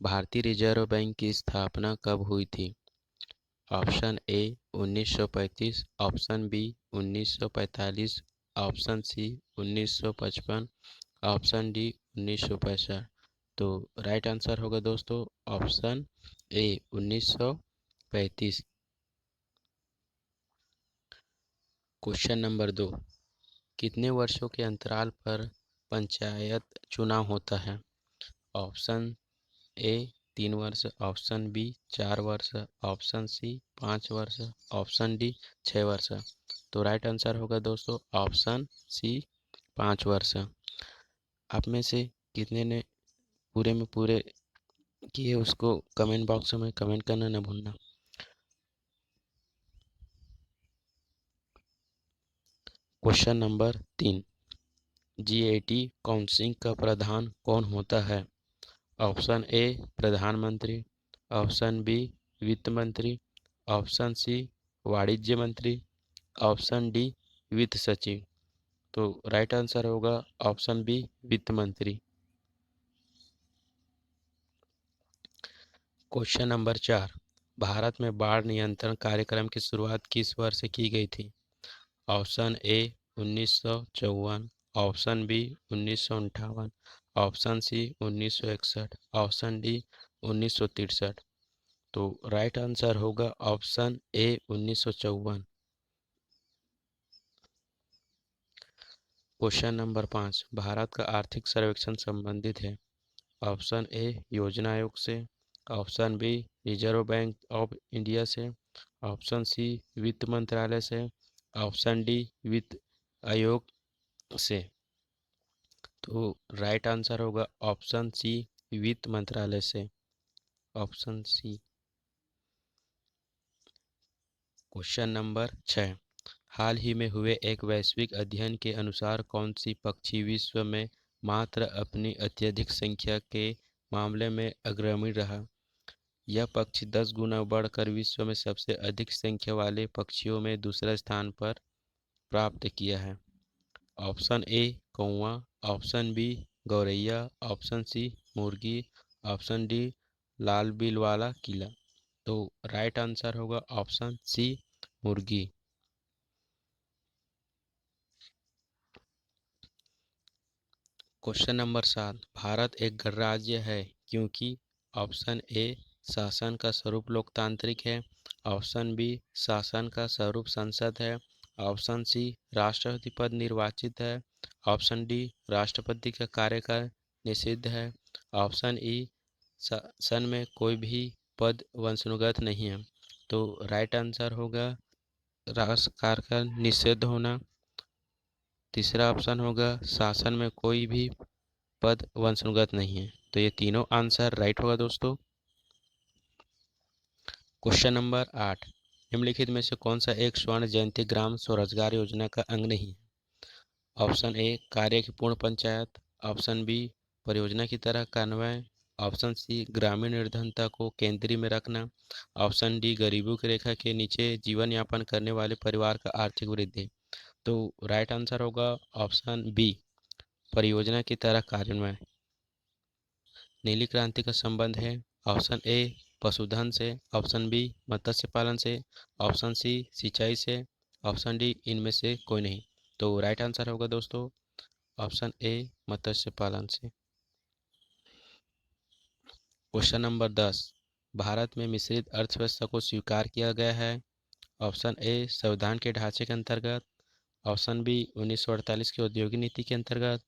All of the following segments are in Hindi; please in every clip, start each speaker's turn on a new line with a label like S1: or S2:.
S1: भारतीय रिजर्व बैंक की स्थापना कब हुई थी? Option A 1935, option B 1945, option C 1955, option D 1965। तो राइट आंसर होगा दोस्तों ऑप्शन ए 1935। क्वेश्चन नंबर 2, कितने वर्षों के अंतराल पर पंचायत चुनाव होता है? ऑप्शन ए 3 वर्ष, ऑप्शन बी 4 वर्ष, ऑप्शन सी 5 वर्ष, ऑप्शन डी 6 वर्ष। तो राइट आंसर होगा दोस्तों ऑप्शन सी 5 वर्ष। आप में से कितने ने पूरे में पूरे किए उसको कमेंट बॉक्स में कमेंट करना न भूलना। क्वेश्चन नंबर 3, जीएटी काउंसिल का प्रधान कौन होता है? ऑप्शन ए प्रधानमंत्री, ऑप्शन बी वित्त मंत्री, ऑप्शन सी वाणिज्य मंत्री, ऑप्शन डी वित्त सचिव। तो राइट आंसर होगा ऑप्शन बी वित्त मंत्री। क्वेश्चन नंबर 4, भारत में बाढ़ नियंत्रण कार्यक्रम की शुरुआत किस वर्ष की गई थी? Option A 1954, option B 1958, option C 1961, option D 1963। तो राइट आंसर होगा ऑप्शन ए 1954। क्वेश्चन नंबर 5, भारत का आर्थिक सर्वेक्षण संबंधित है? ऑप्शन ए योजना आयोग से, option B Reserve Bank of India से, ऑप्शन सी वित्त मंत्रालय से, ऑप्शन डी वित्त आयोग से। तो राइट आंसर होगा ऑप्शन सी वित्त मंत्रालय से, ऑप्शन सी। क्वेश्चन नंबर 6, हाल ही में हुए एक वैश्विक अध्ययन के अनुसार कौन सी पक्षी विश्व में मात्र अपनी अत्यधिक संख्या के मामले में अग्रणी रहा? यह पक्षी 10 गुना बढ़कर विश्व में सबसे अधिक संख्या वाले पक्षियों में दूसरा स्थान पर प्राप्त किया है। ऑप्शन ए कौवा, ऑप्शन बी गौरैया, ऑप्शन सी मुर्गी, ऑप्शन डी लाल बिल वाला किला। तो राइट आंसर होगा ऑप्शन सी मुर्गी। क्वेश्चन नंबर 7, भारत एक गणराज्य है क्योंकि? ऑप्शन ए शासन का स्वरूप लोकतांत्रिक है, ऑप्शन बी शासन का स्वरूप संसद है, ऑप्शन सी राष्ट्रपति पद निर्वाचित है, ऑप्शन डी राष्ट्रपति का कार्यकाल निषिद्ध है, ऑप्शन ई शासन में कोई भी पद वंशानुगत नहीं है। तो राइट आंसर होगा राष्ट्र कार्यकाल निषिद्ध होना। तीसरा ऑप्शन होगा शासन में कोई भी पद वंशानुगत नहीं है। तो ये तीनों आंसर राइट होगा दोस्तों। क्वेश्चन नंबर 8, निम्नलिखित में से कौन सा एक स्वर्ण जयंती ग्राम स्वरोजगार योजना का अंग नहीं है? ऑप्शन ए कार्य की पूर्ण पंचायत, ऑप्शन बी परियोजना की तरह कार्यान्वयन, ऑप्शन सी ग्रामीण निर्धनता को केंद्र में रखना, ऑप्शन डी गरीबों की रेखा के नीचे जीवन यापन करने वाले परिवार का आर्थिक वृद्धि। तो राइट आंसर होगा ऑप्शन बी परियोजना की तरह कार्यान्वयन। नीली क्रांति का संबंध है ऑप्शन ए पशुधन से, ऑप्शन बी मत्स्य पालन से, ऑप्शन सी सिंचाई से, ऑप्शन डी इनमें से कोई नहीं। तो राइट आंसर होगा दोस्तों ऑप्शन ए मत्स्य पालन से। क्वेश्चन नंबर 10, भारत में मिश्रित अर्थव्यवस्था को स्वीकार किया गया है? ऑप्शन ए संविधान के ढांचे के अंतर्गत, ऑप्शन बी 1948 की औद्योगिक नीति के अंतर्गत,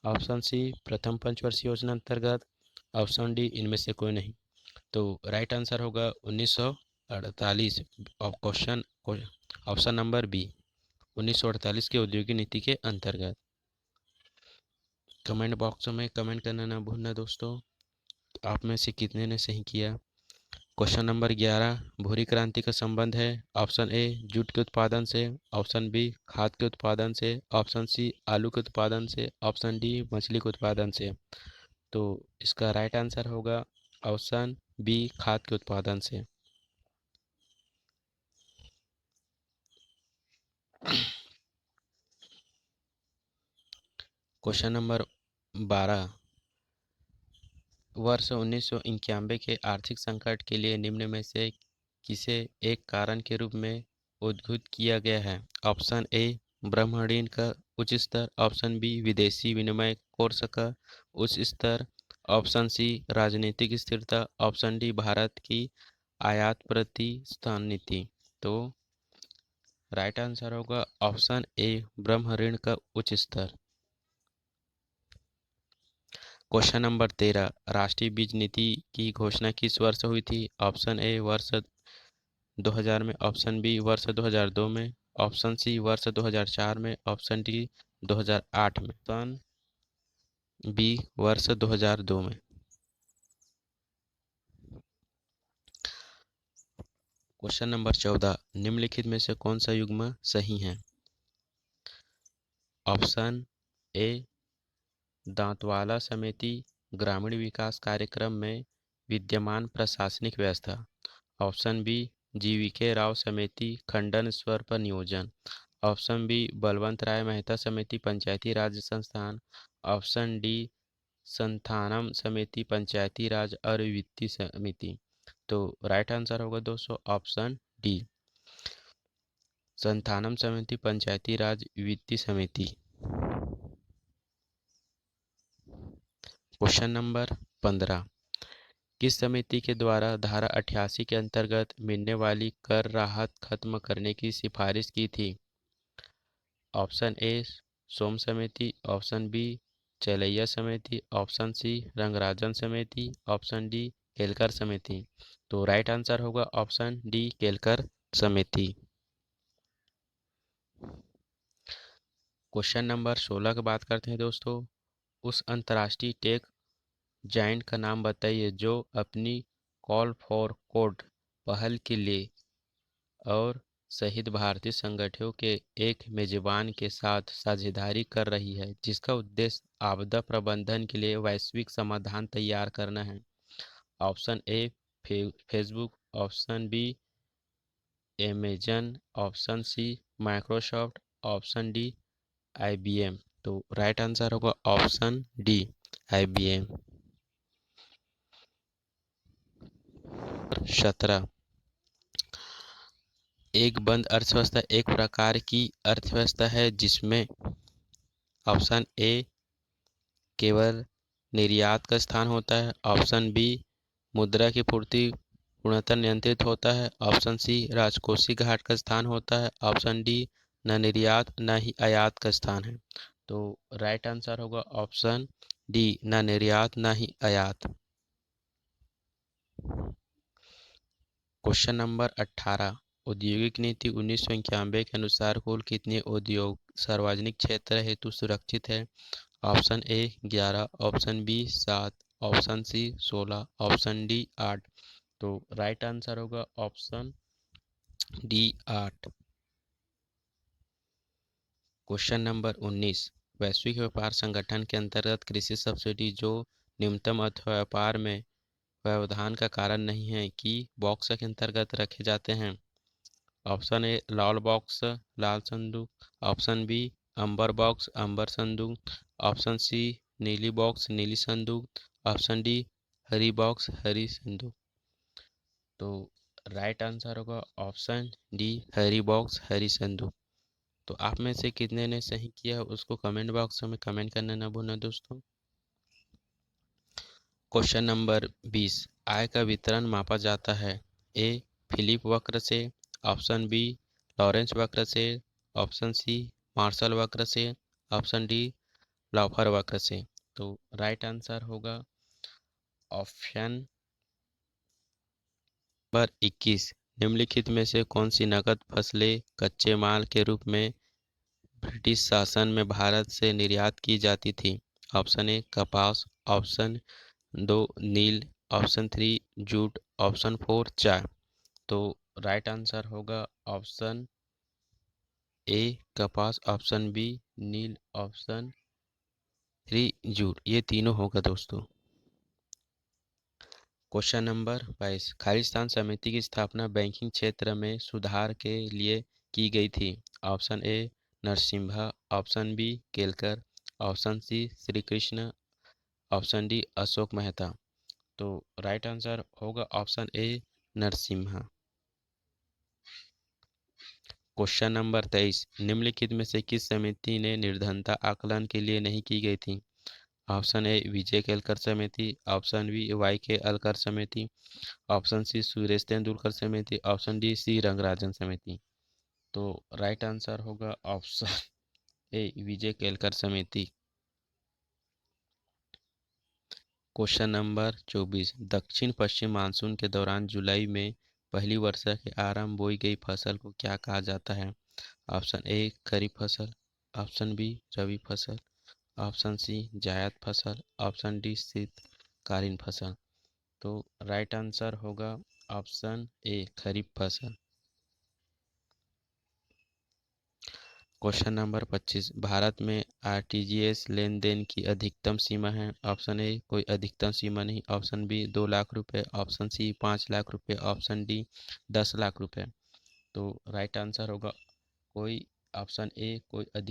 S1: ऑप्शन सी प्रथम पंचवर्षीय योजना अंतर्गत, ऑप्शन डी इनमें से कोई नहीं। तो राइट आंसर होगा 1948 क्वेश्चन ऑप्शन नंबर बी 1948 की औद्योगिक नीति के अंतर्गत। कमेंट बॉक्स में कमेंट करना ना भूलना दोस्तों आप में से कितने ने सही किया। क्वेश्चन नंबर 11, भूरी क्रांति का संबंध है? ऑप्शन ए जूट के उत्पादन से, ऑप्शन बी खाद के उत्पादन से, ऑप्शन सी आलू के उत्पादन से, ऑप्शन डी मछली के उत्पादन से। तो इसका राइट आंसर होगा ऑप्शन बी खाद के उत्पादन से। क्वेश्चन नंबर 12, वर्ष 1991 के आर्थिक संकट के लिए निम्न में से किसे एक कारण के रूप में उद्धृत किया गया है? ऑप्शन ए ब्रह्मण्यन का उच्च स्तर, ऑप्शन बी विदेशी विनिमय कोर्स का उच्च स्तर, ऑप्शन सी राजनीतिक स्थिरता, ऑप्शन डी भारत की आयात प्रतिस्थान नीति। तो राइट आंसर होगा ऑप्शन ए ब्रह्म ऋण का उच्च स्तर। क्वेश्चन नंबर 13, राष्ट्रीय बीज नीति की घोषणा किस वर्ष हुई थी? ऑप्शन ए वर्ष 2000 में, ऑप्शन बी वर्ष 2002 में, ऑप्शन सी वर्ष 2004 में, ऑप्शन डी 2008 में। ऑप्शन बी वर्ष 2002 में। क्वेश्चन नंबर 14, निम्नलिखित में से कौन सा युग्म सही है? ऑप्शन ए दांतवाला समिति ग्रामीण विकास कार्यक्रम में विद्यमान प्रशासनिक व्यवस्था, ऑप्शन बी जीवीके राव समिति खंडन स्वर पर नियोजन, ऑप्शन बी बलवंत राय मेहता समिति पंचायती राज संस्थान, ऑप्शन डी संथानम समिति पंचायती राज और वित्तीय समिति। तो राइट आंसर होगा दोस्तों ऑप्शन डी संथानम समिति पंचायती राज वित्तीय समिति। क्वेश्चन नंबर 15, किस समिति के द्वारा धारा 88 के अंतर्गत मिलने वाली कर राहत खत्म करने की सिफारिश की थी? ऑप्शन ए सोम समिति, ऑप्शन बी चलैया समिति, ऑप्शन सी रंगराजन समिति, ऑप्शन डी केलकर समिति। तो राइट आंसर होगा ऑप्शन डी केलकर समिति। क्वेश्चन नंबर 16 की बात करते हैं दोस्तों। उस अंतर्राष्ट्रीय टेक जाइंट का नाम बताइए जो अपनी कॉल फॉर कोड पहल के लिए और शहीद भारतीय संगठनों के एक मेजबान के साथ साझेदारी कर रही है, जिसका उद्देश्य आपदा प्रबंधन के लिए वैश्विक समाधान तैयार करना है। Option A Facebook, option B Amazon, option C Microsoft, option D IBM. तो राइट आंसर होगा ऑप्शन डी आईबीएम। 17, एक बंद अर्थव्यवस्था एक प्रकार की अर्थव्यवस्था है जिसमें ऑप्शन ए केवल निर्यात का स्थान होता है, ऑप्शन बी मुद्रा की पूर्ति पूर्णतः नियंत्रित होता है, ऑप्शन सी राजकोषीय घाट का स्थान होता है, ऑप्शन डी न निर्यात न ही आयात का स्थान है। तो राइट आंसर होगा ऑप्शन डी न निर्यात न ही आयात। क्वेश्चन नंबर 18, औद्योगिक नीति 1991 के अनुसार कुल कितने उद्योग सार्वजनिक क्षेत्र हेतु सुरक्षित है? Option A 11, option B 7, option C 16, option D 8। तो राइट आंसर होगा ऑप्शन डी 8। क्वेश्चन नंबर 19, वैश्विक व्यापार संगठन के अंतर्गत कृषि सब्सिडी जो न्यूनतम अथवा व्यापार में व्यवधान का कारण नहीं है कि बॉक्स के अंतर्गत रखे जाते हैं? ऑप्शन ए लाल बॉक्स लाल संदूक, ऑप्शन बी अंबर बॉक्स अंबर संदूक, ऑप्शन सी नीली बॉक्स नीली संदूक, ऑप्शन डी हरी बॉक्स हरी संदूक। तो राइट आंसर होगा ऑप्शन डी हरी बॉक्स हरी संदूक। तो आप में से कितने ने सही किया है उसको कमेंट बॉक्स में कमेंट करना ना भूलना दोस्तों। क्वेश्चन नंबर 20, आय का वितरण मापा जाता है? ए फिलिप वक्र से, ऑप्शन बी लॉरेंस वक्र से, ऑप्शन सी मार्शल वक्र से, ऑप्शन डी लॉफर वक्र से। तो राइट आंसर होगा ऑप्शन नंबर 21, निम्नलिखित में से कौन सी नकद फसलें कच्चे माल के रूप में ब्रिटिश शासन में भारत से निर्यात की जाती थी? ऑप्शन ए कपास, ऑप्शन 2 नील, ऑप्शन 3 जूट, ऑप्शन 4 चाय। तो राइट आंसर होगा ऑप्शन ए कपास, option B Neil, option 3 jute. ये तीनों होगा दोस्तों। क्वेश्चन नंबर 22, खालिस्तान समिति की स्थापना बैंकिंग क्षेत्र में सुधार के लिए की गई थी? Option A Narasimha, option B Kelkar, option C Shri Krishna, option D Ashok Mehta. तो राइट आंसर होगा option A Narasimha. Question number 23, निम्नलिखित में से किस समिति ने निर्धनता आकलन के लिए नहीं की गई थी? ऑप्शन ए विजय केलकर समिति, ऑप्शन बी वाई के अलकर समिति, ऑप्शन सी सुरेश तेंदुलकर समिति, ऑप्शन डी सी रंगराजन समिति। तो राइट आंसर होगा ऑप्शन ए विजय केलकर समिति। क्वेश्चन नंबर 24, दक्षिण पश्चिम मानसून के दौरान जुलाई में पहली वर्षा के आरंभ बोई गई फसल को क्या कहा जाता है? ऑप्शन ए खरीफ फसल, ऑप्शन बी रबी फसल, ऑप्शन सी जायद फसल, ऑप्शन डी शीतकालीन फसल। तो राइट आंसर होगा ऑप्शन ए खरीफ फसल। क्वेश्चन नंबर 25, भारत में आरटीजीएस लेन देन की अधिकतम सीमा है? ऑप्शन ए कोई अधिकतम सीमा नहीं, ऑप्शन बी 2 लाख रुपए, ऑप्शन सी 5 लाख रुपए, ऑप्शन डी 10 लाख रुपए। तो राइट आंसर होगा कोई ऑप्शन ए कोई